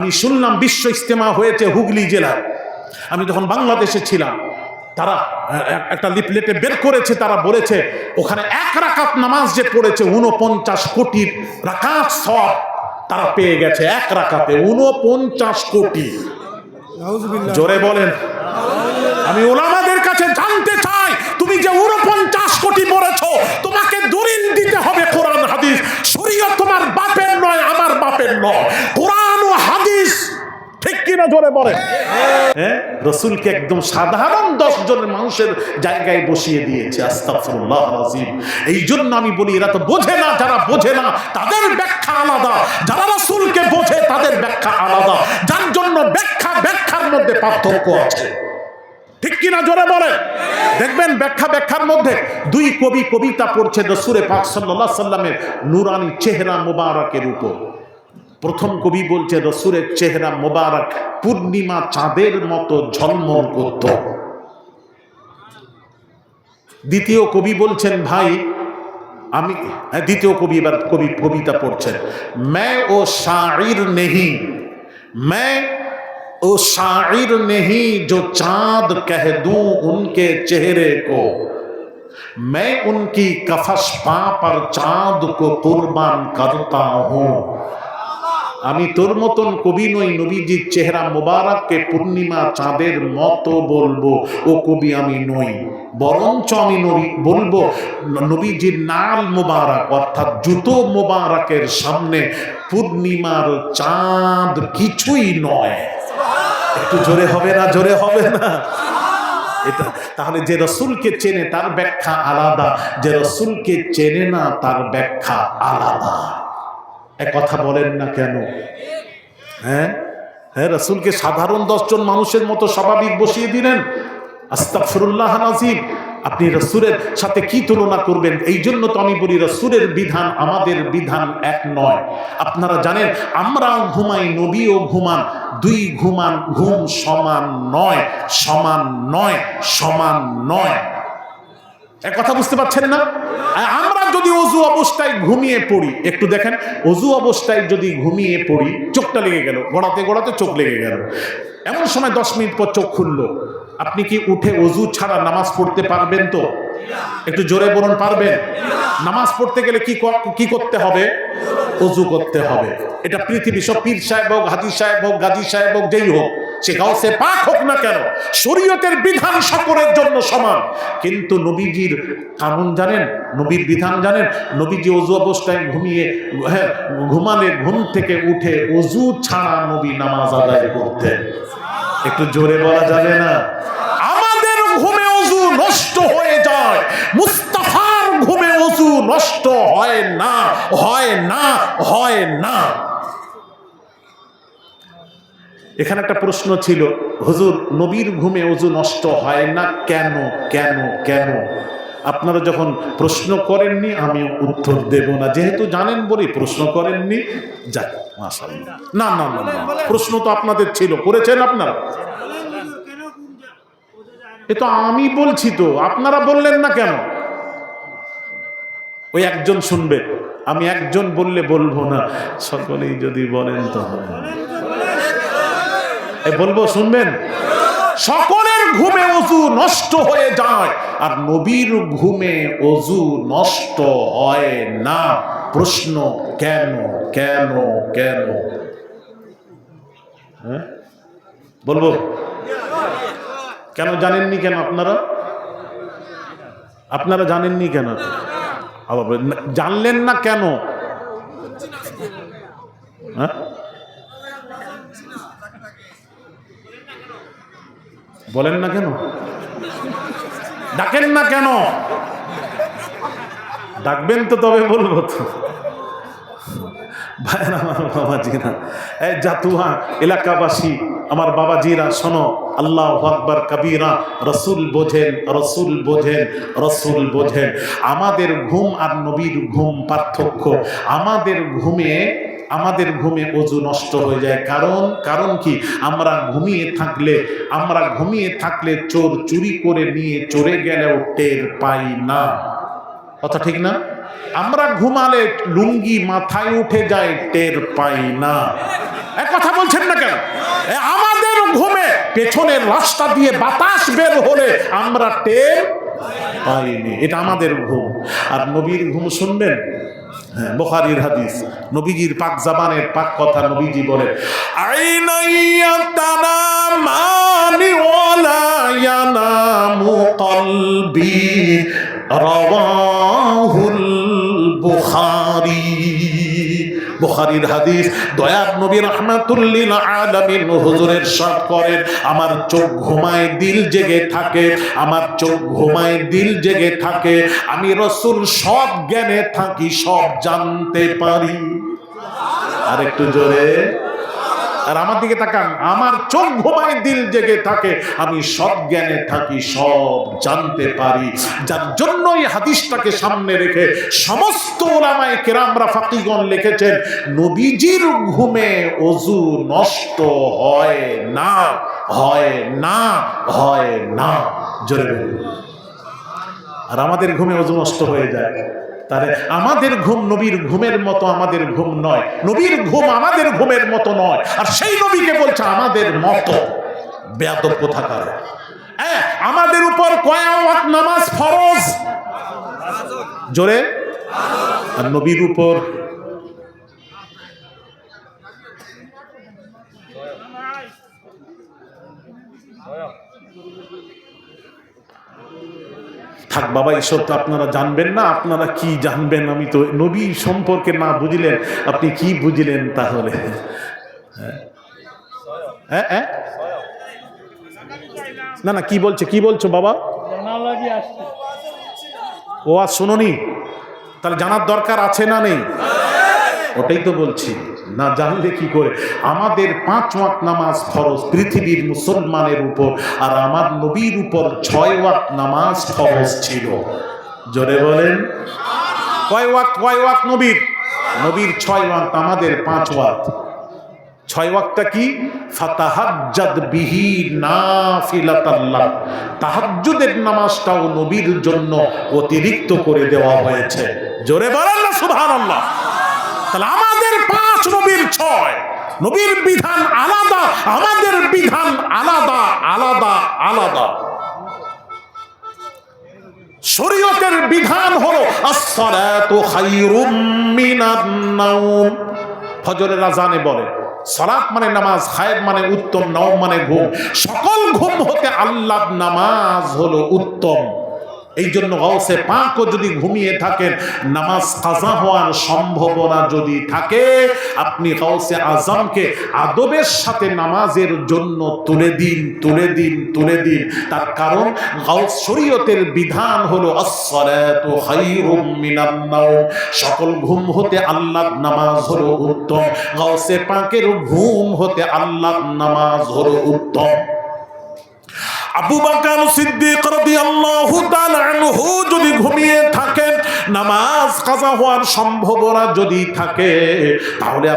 আমি শুনলাম বিশ্ব ইজতেমা হয়েছে হুগলি জেলায়। আমি যখন বাংলাদেশে ছিলাম, তারা একটা লিফলেটে বের করেছে, তারা বলেছে ওখানে এক রাকাত নামাজ যে পড়েছে 49 কোটি রাকাত সওয়াব তারা পেয়ে গেছে। এক রাকাতে 49 কোটি। জোরে বলেন। আমি ওলামাদের কাছে জানতে চাই, তুমি যে 49 কোটি পড়েছ, তোমাকে দলিল দিতে হবে কোরআন হাদিস। শরীয়ত তোমার বাপের নয়, আমার বাপের নয়, কোরআন ও হাদিস। ঠিক কিনা জোরে বলেন। হ্যাঁ, রাসূলকে একদম সাধারণ 10 জনের মানুষের জায়গায় বসিয়ে দিয়েছে। আস্তাগফিরুল্লাহ আযীম। এই জন্য আমি বলি, এরা তো বোঝে না। যারা বোঝে না তাদের ব্যাখ্যা আলাদা, যারা রাসূলকে বোঝে তাদের ব্যাখ্যা আলাদা। যার জন্য ব্যাখ্যার মধ্যে পার্থক্য আছে। ঠিক কিনা জোরে বলেন। দেখবেন ব্যাখ্যার মধ্যে দুই কবি কবিতা পড়ছে রাসূলে পাক সাল্লাল্লাহু আলাইহি সাল্লামের নূরানি চেহারা মোবারকের উপর। প্রথম কবি বলছে রাসূলের চেহারা মোবারক পূর্ণিমা চাঁদের মতো ঝলমল করত। দ্বিতীয় কবি বলছেন, ভাই আমি, দ্বিতীয় কবি এবার কবিতা পড়ছেন, मैं ओ शायर नहीं, मैं ओ शायर नहीं जो चांद कह दूं उनके चेहरे को, मैं उनकी कफस पा पर चांद को कुर्बान करता हूं। আমি তোর মতন কবি নই, নবীজির চেহারা মোবারককে পূর্ণিমা চাঁদের মতো বলবো, ও কবি আমি নই। বরঞ্চ আমি বলবো নবীজির নাল মোবারক অর্থাৎ জুতো মোবারকের সামনে পূর্ণিমার চাঁদ কিছুই নয়। একটু জোরে হবে না? জোরে হবে না? এটা তাহলে যে রাসূলকে চেনে তার ব্যাখ্যা আলাদা, যে রাসূলকে চেনে না তার ব্যাখ্যা আলাদা। কথা বলেন না কেন? হ্যাঁ, রাসূলকে সাধারণ 10 জন মানুষের মতো স্বাভাবিক বসিয়ে দিলেন। আস্তাগফিরুল্লাহ আযীম। আপনি রাসূলের সাথে কি তুলনা করবেন? এই জন্য তো আমি বলি রাসূলের বিধান আমাদের বিধান এক নয়। আপনারা জানেন আমরাও ঘুমাই, নবীও ঘুমান, দুই ঘুমান, ঘুম সমান নয়, সমান নয়, সমান নয়। এক কথা বুঝতে পারছেন না? আমরা যদি অজু অবস্থায় ঘুমিয়ে পড়ি, একটু দেখেন, অজু অবস্থায় যদি ঘুমিয়ে পড়ি, চোখটা লেগে গেল, গড়াতে গড়াতে চোখ লেগে গেল, এমন সময় 10 মিনিট পর চোখ খুললো, আপনি কি উঠে অজু ছাড়া নামাজ পড়তে পারবেন? তো একটু জোরে বলুন, পারবেন? নামাজ পড়তে গেলে কি করতে হবে? অজু করতে হবে। এটা পৃথিবী সব পীর সাহেব হোক, হাজি সাহেব হোক, গাজী সাহেব হোক, যেই হোক, সে গাউসে পাক হোক না কেন, শরীয়তের বিধান সকলের জন্য সমান। কিন্তু নবীজির কানুন জানেন, নবীর বিধান জানেন? নবীজি অজু অবস্থায় ঘুমালে ঘুম থেকে উঠে অজু ছাড়া নবী নামাজ আদায় করতেন। একটু জোরে বলা যাবে না? আমাদের ঘুমে অজু নষ্ট হয়ে যায়, মুস্তাফার ঘুমে অজু নষ্ট হয় না, হয় না, হয় না। এখানে একটা প্রশ্ন ছিল, হুজুর নবীর ঘুমে অজু নষ্ট হয় না কেন? কেন কেন? আপনারা যখন প্রশ্ন করেননি আমি উত্তর দেব না, যেহেতু জানেন বলি প্রশ্ন করেননি। যাক, মাশাআল্লাহ। না না না, প্রশ্ন তো আপনাদের ছিল, করেছেন আপনারা। এ তো আমি বলছি, তো আপনারা বললেন না কেন? ওই একজন শুনবে, আমি একজন বললে বলবো না, সকলেই যদি বলেন তো বলবো, শুনবেন? সকলের ঘুমে অজু নষ্ট হয়ে যায়, আর নবীর ঘুমে অজু নষ্ট হয় না। প্রশ্ন কেন? কেন? কেন? হ্যাঁ, বলবো কেন? জানেননি কেন? আপনারা জানেননি কেন? জানলেন না কেন? হ্যাঁ, বলেন না কেন? ডাকেন না কেন? ডাকবেন তো, তবে বলবো তো। ভাইরা, আমার বাবাজিরা, এই জাতুয়া এলাকাবাসী, আমার বাবাজিরা, শোনো, আল্লাহু আকবার কবীরা। রাসূল বোঝেন, রাসূল বোঝেন, রাসূল বোঝেন। আমাদের ঘুম আর নবীর ঘুম পার্থক্য। আমাদের ঘুমে অজু নষ্ট হয়ে যায়। কারণ কি? আমরা ঘুমিয়ে থাকলে চোর চুরি করে নিয়ে চলে গেলেও টের পাই না। কথা ঠিক না? আমরা ঘুমালে লুঙ্গি মাথায় উঠে যায়, টের পাই না। কথা বলছেন না কেন? আমাদের ঘুমে পেছনের রাস্তা দিয়ে বাতাস বের হলে আমরা টের পাইনি, এটা আমাদের ঘুম। আর নবীর ঘুম শুনবেন, হ্যাঁ, বুখারীর হাদিস, নবীজির পাক জাবানের পাক কথা, নবীজি বলে আইনায়াতানামানি ওয়ালা ইয়ানামু কলবি, রাওয়াহুল বুখারী। বুখারীর হাদিস। দয়ার নবী রাহমাতুল লিল আলামিন হুজুরের ইরশাদ করেন, আমার চোখ ঘুমায় দিল জেগে থাকে, আমার চোখ ঘুমায় দিল জেগে থাকে, আমি রাসূল সব জ্ঞানে থাকি, সব জানতে পারি। আর একটু জোরে, আর আমার দিকে তাকান, আমার চোখ ঘুমায় দিল জেগে থাকে, আমি সব জ্ঞানে থাকি, সব জানতে পারি। যার জন্য এই হাদিসটাকে সামনে রেখে সমস্ত উলামায়ে কেরামরা ফাকিহগণ লিখেছেন, নবীজির ঘুমে ওযু নষ্ট হয় না, হয় না, হয় না। জোরে বলুন। আর আমাদের ঘুমে ওযু নষ্ট হয়ে যায়, তাহলে আমাদের ঘুম নবীর ঘুমের মতো আমাদের ঘুম নয়, নবীর ঘুম আমাদের ঘুমের মতো নয়। আর সেই নবীকে বলছে আমাদের মতো, বেয়াদব কোথাকার। হ্যাঁ, আমাদের উপর কয় ওয়াক্ত নামাজ ফরজ? জোরে। আর নবীর উপর থাক বাবা, এসব তো আপনারা জানবেন না, আপনারা কি জানবেন? আমি তো নবী সম্পর্কে না বুঝলেন, আপনি কি বুঝলেন তাহলে? হ্যাঁ, না না, কি বলছে, কি বলছো বাবা? ও আর শোনোনি, তাহলে জানার দরকার আছে না নেই? ওটাই তো বলছি, না জানলে কি করে? আমাদের 5 ওয়াক্ত নামাজ ফরজ পৃথিবীর মুসলমানের উপর, আর আমার নবীর উপর 6 ওয়াক্ত নামাজ ফরজ ছিল। জোরে বলেন, কয় ওয়াক্ত? কয় ওয়াক্ত নবীর? নবীর 6 ওয়াক্ত, আমাদের 5 ওয়াক্ত। 6 ওয়াক্তটা কি? ফাতাহাজ্জাদ বিহি নাফিলাতাল্লাহ, তাহাজ্জুদের নামাজটাও নবীর জন্য অতিরিক্ত করে দেওয়া হয়েছে। জোরে বলেন না সুবহানাল্লাহ। তাহলে আমাদের 5, নবীর 6। নবীর বিধান আলাদা, আমাদের বিধান আলাদা, আলাদা, আলাদা। শরীয়তের বিধান হলো আস-সালাতু খায়রুম মিনান নাওম। ফজরের আযানে বলে সালাত মানে নামাজ, খায়র মানে উত্তম, নাওম মানে ঘুম। সকল ঘুম হতে আল্লাহর নামাজ হলো উত্তম। এই জন্য গাউসে পাকও যদি ঘুমিয়ে থাকেন, নামাজ কাজা হওয়ার সম্ভাবনা যদি থাকে, আপনি গাউসে আজমকে আদবের সাথে নামাজের জন্য তুলে দিন, তুলে দিন, তুলে দিন। তার কারণ গাউস শরীয়তের বিধান হলো আস-সালাতু খায়রুম মিনান নাওম, সকল ঘুম হতে আল্লাহর নামাজ হলো উত্তম। গাউসে পাকের ঘুম হতে আল্লাহর নামাজ হলো উত্তম। আবু বকর সিদ্দিক রাদিয়াল্লাহু তাআলা আনহু যদি ঘুমিয়ে থাকেন, নামাজ কাজা হওয়ার সম্ভাবনা যদি থাকে, তাহলে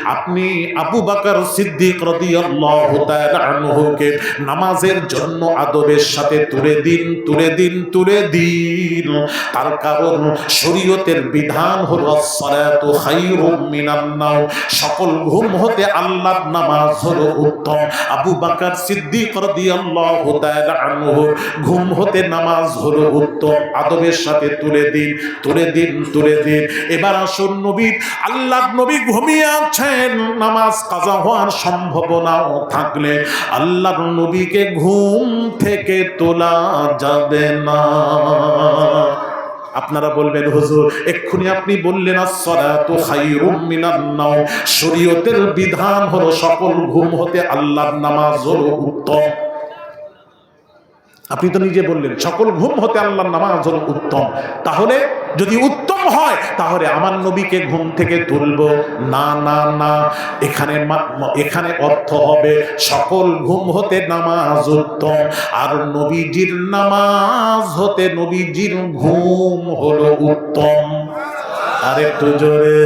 আপনি আবু বকর সিদ্দিক রাদিয়াল্লাহু তাআলা আনহুকে নামাজের জন্য আদবের সাথে তুলে দিন, তুলে দিন, তুলে দিন। তার কারণ শরীয়তের বিধান হলো আস-সালাতু খায়রুম মিনান নাওম, সকল ঘুম হতে আল্লাহর নামাজ হলো উত্তম। আবু বকর সিদ্দিক রাদিয়াল্লাহু তাআলা আনহু ঘুম হতে নামাজ হলো উত্তম, আদবের সাথে তুলে দিন, তুলে দিন, তুলে দিন। এবার আসুন নবী, আল্লাহর নবী ঘুমিয়ে আছেন, নামাজ কাজা হওয়ার সম্ভাবনাও থাকলে আল্লাহর নবীকে ঘুম থেকে তোলা যাবে না। আপনারা বলবেন হুজুর এক্ষুনি আপনি বললেন আস-সালাতু খায়রুম মিনান নাওম, শরীয়তের বিধান হলো সকল ঘুম হতে আল্লাহর নামাজ হলো উত্তম। আপনি তো নিজে বললেন সকল ঘুম হতে আল্লাহর নামাজ হলো উত্তম। তাহলে যদি উত্তম হয়, তাহলে আমার নবীকে ঘুম থেকে তুলবো না? না না, এখানে অর্থ হবে সকল ঘুম হতে নামাজ উত্তম, আর নবীজির নামাজ হতে নবীজির ঘুম হলো উত্তম। আর একটু জোরে।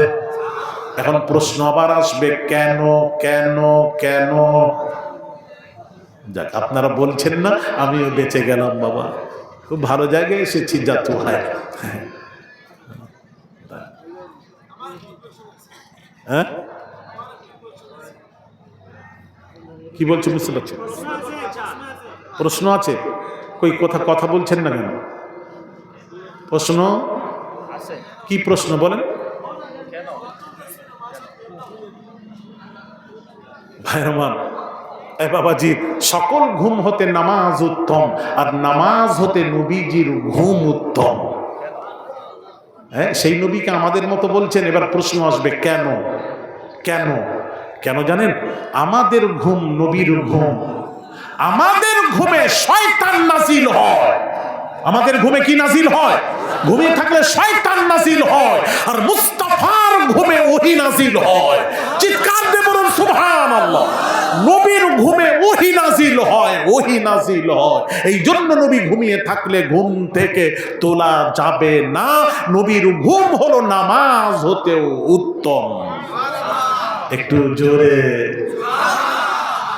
এখন প্রশ্ন আবার আসবে, কেন কেন কেন? যাক, আপনারা বলছেন না, আমিও বেঁচে গেলাম বাবা, খুব ভালো জায়গায় এসেছি। যাতু হয়, হ্যাঁ, কি বলছে বুঝতে পারছেন? প্রশ্ন আছে? কই কথা বলছেন না কেন? প্রশ্ন কি প্রশ্ন বলেন ভাই রহমান? এ বাবাজি, সকল ঘুম হতে নামাজ উত্তম, আর নামাজ হতে নবীজির ঘুম উত্তম। হ্যাঁ, সেই নবীকে আমাদের মতো বলছেন। এবার প্রশ্ন আসবে কেন? কেন? কেন জানেন? আমাদের ঘুম নবীর ঘুম। আমাদের ঘুমে শয়তান নাজিল হয়। আমাদের ঘুমে কি নাজিল হয়? ঘুমিয়ে থাকলে শয়তান নাজিল হয়, আর মুস্তাফার ঘুমে ওহী নাজিল হয়। চিৎকার দিয়ে বলুন সুবহানাল্লাহ। নবীর ঘুমে ওহী নাজিল হয়, ওহী নাজিল হয়। এই জন্য নবী ঘুমিয়ে থাকলে ঘুম থেকে তোলা যাবে না। নবীর ঘুম হলো নামাজ হতেও উত্তম। একটু জোরে।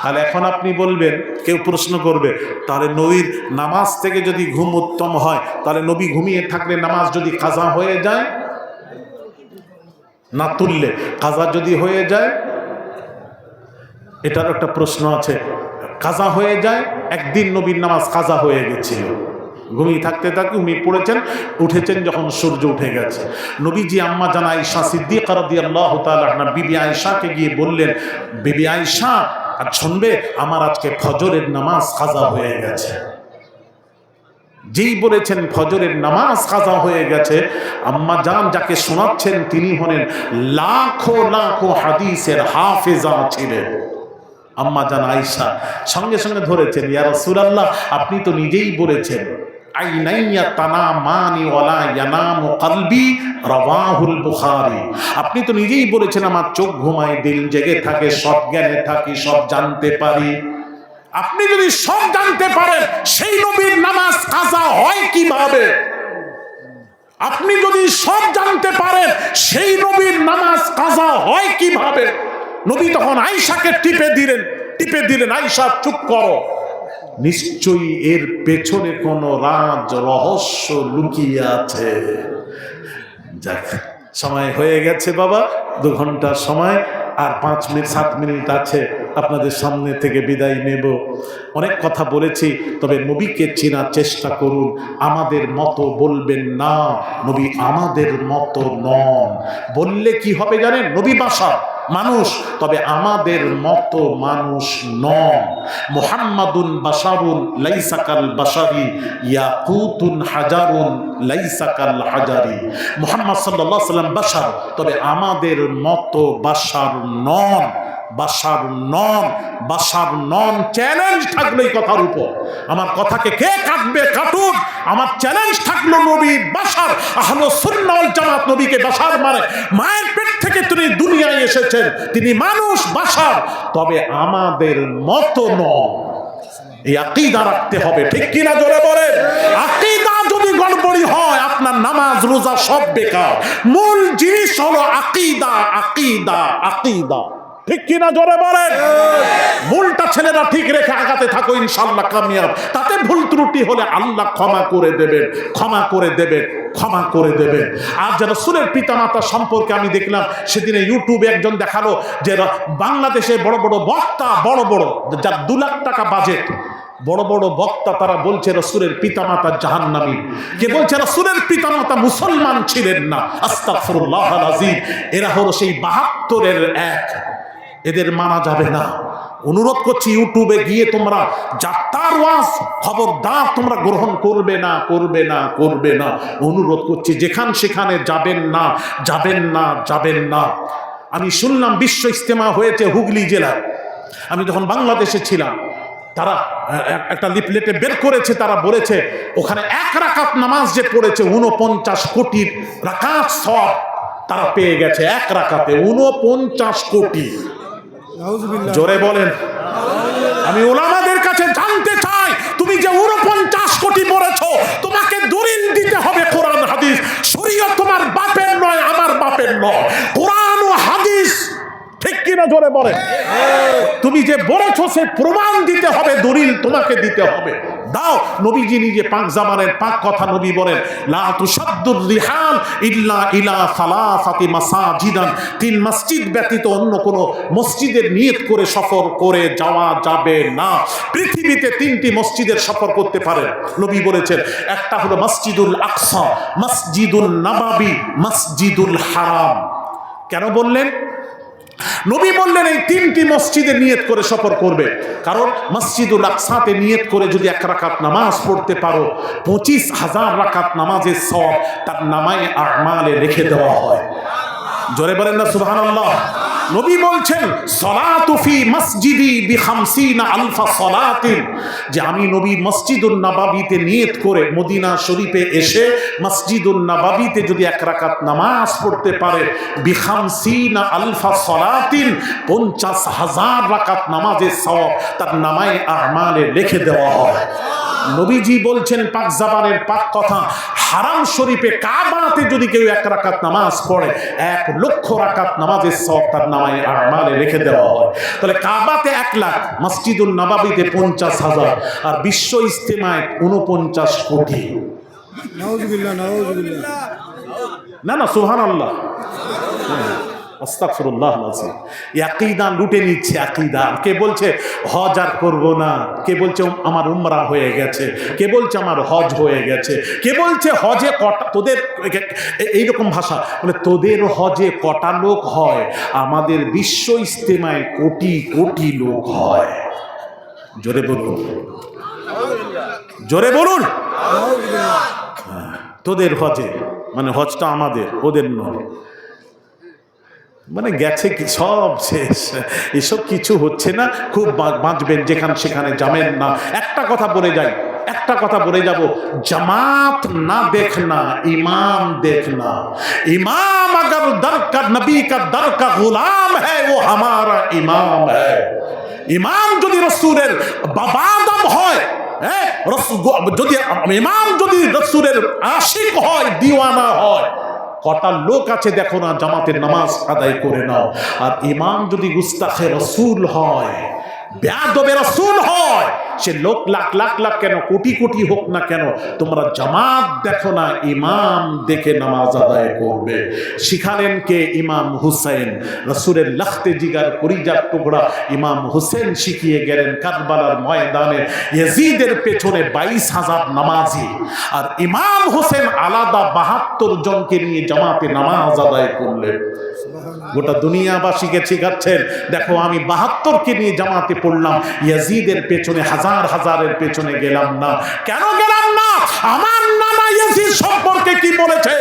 তাহলে এখন আপনি বলবেন, কেউ প্রশ্ন করবে, তাহলে নবীর নামাজ থেকে যদি ঘুম উত্তম হয়, তাহলে নবী ঘুমিয়ে থাকলে নামাজ যদি কাজা হয়ে যায়, না তুললে কাজা যদি হয়ে যায়, এটার একটা প্রশ্ন আছে। কাজা হয়ে যায়, একদিন নবীর নামাজ কাজা হয়ে গেছিল, ঘুমিয়ে থাকতে ঘুমিয়ে পড়েছেন, উঠেছেন যখন সূর্য উঠে গেছে। নবীজি আম্মা জান আয়েশা সিদ্দিকা রাদিয়াল্লাহু তাআলা আনহা বিবি আয়েশাকে গিয়ে বললেন, বিবি আয়েশা, আর শুনবে, আমার আজকে ফজরের নামাজ কাজা হয়ে গেছে। যেই বলেছেন ফজরের নামাজ কাজা হয়ে গেছে, আম্মা জান যাকে শোনাচ্ছেন তিনি হলেন লাখো লাখো হাদিসের হাফেজা ছিলেন আম্মা জান আয়েশা। সঙ্গে সঙ্গে ধরেছেন, ইয়া রাসূলুল্লাহ, আপনি তো নিজেই বলেছেন আইনাইয়া তানামানি ওয়ালা ইয়ানামু কলবি, রাওয়াহুল বুখারী। আপনি তো নিজেই বলেছেন আমার চোখ ঘুমায়, দিল জেগে থাকে, সব জ্ঞানে থাকি, সব জানতে পারি। আপনি যদি সব জানতে পারেন, সেই নবীর নামাজ কাজা হয় কিভাবে? আপনি যদি সব জানতে পারেন, সেই নবীর নামাজ কাজা হয় কিভাবে? নবী তখন আয়েশাকে টিপে দিলেন, আয়েশা চুপ করো, নিশ্চয়ই এর পেছনে কোনো রাজ রহস্য লুকিয়ে আছে। যাক, সময় হয়ে গেছে বাবা, 2 ঘন্টা সময়, আর 5 মিনিট 7 মিনিট আছে, আপনাদের সামনে থেকে বিদায় নেব। অনেক কথা বলেছি, তবে নবীকে চেনার চেষ্টা করুন। আমাদের মতো বলবেন না, নবী আমাদের মতো নন। বললে কি হবে জানেন? নবী বাশার, মানুষ, তবে আমাদের মতো মানুষ নন। মুহাম্মাদুন বাশারুন লাইসা কাল বাশারি, ইয়াকুতুন হাজারুন লাইসা কাল হাজারি। মুহাম্মদ সাল্লাল্লাহু আলাইহি সাল্লাম বাশার, তবে আমাদের মতো বাশার নন। বাশার নন, বাশার নন। চ্যালেঞ্জ থাকলো এই কথার উপর। আমার কথাকে কে কাটবে কাটুন, আমার চ্যালেঞ্জ থাকলো নবী বাশার। আহলুস সুন্নাহ ওয়াল জামাত নবীকে বাশার মানে, মায়ের পেট থেকে তিনি দুনিয়ায় এসেছেন, তিনি মানুষ বাশার, তবে আমাদের মতো নন। এই আকীদা রাখতে হবে, ঠিক কিনা জোরে বলেন? আকীদা যদি গড়বড়ি হয়, আপনার নামাজ রোজা সব বেকার। মূল জিনিস হলো আকীদা, আকীদা, আকীদা, ঠিক কিনা জোরে বলেন? মূলটা ছেলেরা ঠিক রেখে আগাতে থাকো, ইনশাআল্লাহ কামিয়াব। তাতে ভুল ত্রুটি হলে আল্লাহ ক্ষমা করে দেবেন, ক্ষমা করে দেবেন, ক্ষমা করে দেবেন। আর যারা রাসূলের পিতামাতা সম্পর্কে আমি দেখলাম সেদিনে ইউটিউবে একজন দেখালো যে বাংলাদেশে বড় বড় বক্তা, বড় বড়, যার 2 লাখ টাকা বাজেট, বড় বড় বক্তা, তারা বলছে রাসূলের পিতামাতা জাহান্নামী। কে বলছে রাসূলের পিতামাতা মুসলমান ছিলেন না? আস্তাগফিরুল্লাহাল আযীম। এরা হলো সেই 72-এর 1। এদের মানা যাবে না। অনুরোধ করছি, ইউটিউবে গিয়ে তোমরা যাত্রার ওয়াজ খবরদার তোমরা গ্রহণ করবে না, করবে না, করবে না। অনুরোধ করছি, যেখান সেখানে যাবেন না, যাবেন না, যাবেন না। আমি শুনলাম বিশ্ব ইজতেমা হয়েছে হুগলি জেলায়। আমি যখন বাংলাদেশে ছিলাম, তারা একটা লিফলেটে বের করেছে, তারা বলেছে ওখানে 1 রাকাত নামাজ যে পড়েছে 49 কোটি রাকাত সওয়াব তারা পেয়ে গেছে। 1 রাকাতে 49 কোটি। জোরে বলেন। আমি উলামাদের কাছে জানতে চাই, তুমি যে 49 কোটি পড়েছো, তোমাকে দলিল দিতে হবে কোরআন হাদিস। শরীয়ত তোমার বাপের নয়, আমার বাপের নয়, কোরআন ও হাদিস, ঠিক কিনা জোরে বলেন। তুমি যে বলেছো সে প্রমাণ দিতে হবে, দলিল তোমাকে দিতে হবে, দাও। নবীজি নিজে পাক জামানের পাক কথা নবী বলেন, লা তুসাদ্দুর রিহাল ইল্লা ইলা সালাসাতি মাসাজিদান, তিন মসজিদ ব্যতীত অন্য কোনো মসজিদের নিয়ত করে সফর করে যাওয়া যাবে না। পৃথিবীতে তিনটি মসজিদের সফর করতে পারেন নবী বলেছেন, একটা হলো মসজিদুল আকসা, মসজিদুল নববী, মসজিদুল হারাম। কেন বললেন? নবী বললেন এই তিনটি মসজিদে নিয়ত করে সফর করবে, কারণ মসজিদুল আকসাতে নিয়ত করে যদি 1 রাকাত নামাজ পড়তে পারো, 25,000 রাকাত নামাজের সওয়াব তার নামায়ে আমালে লিখে দেওয়া হয়। জোরে বলেন না সুবহানাল্লাহ। নবী বলছেন সলাতু ফি মসজিদি বি50 আলফা সলাতিন, যে আমি নবী মসজিদুন নববীতে নিয়ত করে মদিনা শরীফে এসে মসজিদুন নববীতে যদি 1 রাকাত নামাজ পড়তে পারে, বি50 আলফা সলাতিন, 50,000 রাকাত নামাজের সওয়াব তার নামায়ে আমালে লিখে দেওয়া হয়। নবীজি বলছেন পাক জাবানের পাক কথা, হারাম শরীফে কাবাতে যদি কেউ 1 রাকাত নামাজ পড়ে, 1 লক্ষ রাকাত নামাজের সওয়াব তার নামায়ে আমালে লিখে দেওয়া হয়। তাহলে কাবাতে 1 লাখ, মসজিদুল নববীতে 50,000, আর বিশ্ব ইজতেমায় 49 কোটি। নাউজুবিল্লাহ, নাউজুবিল্লাহ। না সুবহানাল্লাহ, আস্তাগফিরুল্লাহ আল-আযীম। আকীদা লুটে নিচ্ছে আকীদা। কে বলছে হজ আর করব না, কে বলছে আমার উমরা হয়ে গেছে, কে বলছে আমার হজ হয়ে গেছে, কে বলছে হজে কটা, তোদের এইরকম ভাষা বলে, তোদের হজে কটা লোক হয়, আমাদের বিশ্ব ইজতেমায় কোটি কোটি লোক হয়। জোরে বলুন, জোরে বলুন। তোদের হজে মানে হজটা আমাদের, ওদের নয়। মানে গেছে কি সব শেষ, এসব কিছু হচ্ছে না। খুব বাঁচবেন, যেখানে সেখানে যাবেন না। একটা কথা বলে যাই, একটা কথা বলে যাব, জামাত না দেখনা ইমাম দেখনা। ইমাম अगर दर का नबी का दर का गुलाम है वो हमारा इमाम है। ইমাম যদি রাসূলের বাবাদম হয়, যদি ইমাম যদি রাসূলের আশিক হয়, দিওয়ানা হয়, কটা লোক আছে দেখো না জামাতের নামাজ আদায় করে নাও। আর ইমাম যদি গুস্তাখে রাসূল হয়, বেয়াদবে রাসূল হয়, সে লোক লাখ লাখ লাখ কেন, কোটি কোটি হোক না কেন, তোমরা জামাত দেখো না, ইমাম দেখে নামাজ আদায় করবে। শিখালেন কে? ইমাম হুসাইন, রাসূলের লাখতে জিগার কলিজার টুকরা ইমাম হুসেন শিখিয়ে গেলেন কারবালার ময়দানে ইয়াজিদের পেছনে 22,000 নামাজি, আর ইমাম হুসেন আলাদা 72 জনকে নিয়ে জামাতে নামাজ আদায় করলেন। গোটা দুনিয়াবাসীকে শিখাচ্ছেন, দেখো আমি 72কে নিয়ে জামাতে পড়লাম, ইয়াজিদের পেছনে হাজার হাজারের পেছনে গেলাম না। কেন গেলাম না? আমার নানা ইয়াজিদ সম্পর্কে কি বলেছে?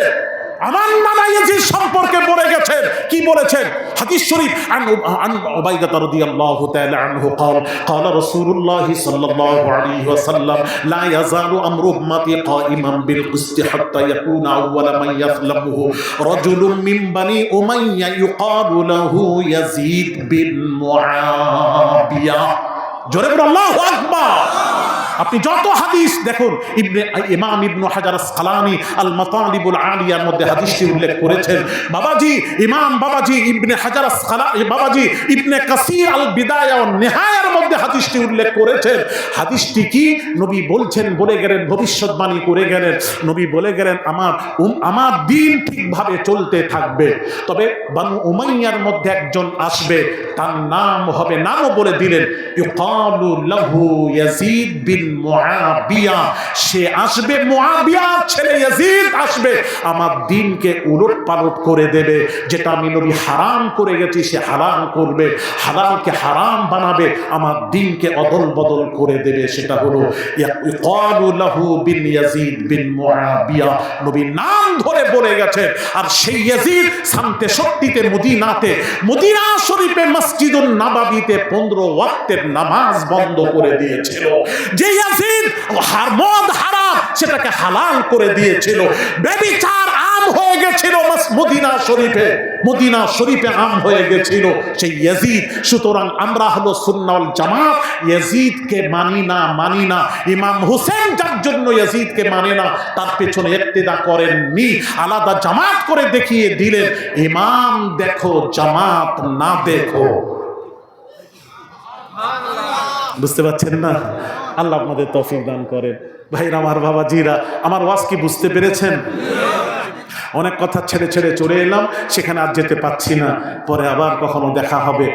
আমার নানা ইয়াজিদ সম্পর্কে বলে গেছেন, কি বলেছেন? হাদিস শরীফ আন উবাইদা রাদিয়াল্লাহু তাআলা আনহু قال قال رسول الله صلى الله عليه وسلم لا يزال امر امتي قائما بالقسط حتى يكون اول من يظلمه رجل من بني اميه يقال له يزيد بن معاويه। জোরে বলুন আল্লাহু আকবার। আপনি যত হাদিস দেখুন, ইমাম ইবনে হাজার আসকালানী আল মাতালিবুল আলিয়ার মধ্যে হাদিসটি উল্লেখ করেছেন। বাবাজি ইমাম বাবাজি ইবনে হাজার আসকালানী, বাবাজি ইবনে কাসির আল বিদায়া ওয়ান নিহায়ার মধ্যে হাদিসটি উল্লেখ করেছেন। হাদিসটি কি? নবী বলছেন, বলে গেলেন, ভবিষ্যৎবাণী করে গেলেন। নবী বলে গেলেন আমার দিন ঠিকভাবে চলতে থাকবে, তবে বানু উমাইয়ার মধ্যে একজন আসবে, তার নাম হবে, নামও বলে দিলেন, ইউকালু লাহু ইয়াজিদ বিন মুআবিয়া। সে আসবে, মুআবিয়ার ছেলে ইয়াজিদ আসবে, আমার দিনকে উলট পালট করে দেবে। যেটা আমি নবী হারাম করে গেছি সে হারাম করবে, হালালকে হারাম বানাবে, আমার দিনকে অদল বদল করে দেবে। সেটা হলো ইউকালু লাহু বিন ইয়াজিদ বিন মুআবিয়া। নবী নাম ধরে বলে গেছেন। আর সেই ইয়াজিদ 67তে মদিনাতে, মদিনা শরীফে মসজিদুন নববীতে 15 ওয়াক্তের নামাজ বন্ধ করে দিয়েছিল। যে ইয়াজিদ মদ হারাম সেটাকে হালাল করে দিয়েছিল। ব্যভিচার আম হয়ে গেছিল মদিনা শরীফে, মদিনা শরীফে আম হয়ে গেছিল সেই ইয়াজিদ। সুতরাং আমরা হলো সুন্নাহ ওয়াল জামাত, ইয়াজিদকে মানি না। ইমাম হুসেন যার জন্য ইয়াজিদকে মানে না, তার পেছনে ইক্তেদা করেননি, আলাদা জামাত করে দেখিয়ে দিলেন। ইমাম দেখো, জামাত না দেখো। বুঝতে পারছেন না? আল্লাহ আপনাদের তৌফিক দান করেন। ভাইরা আমার, বাবাজিরা আমার ওয়াজ কি বুঝতে পেরেছেন? অনেক কথা ছেড়ে ছেড়ে চলে এলাম, সেখানে আর যেতে পাচ্ছি না। পরে আবার কখনো দেখা হবে।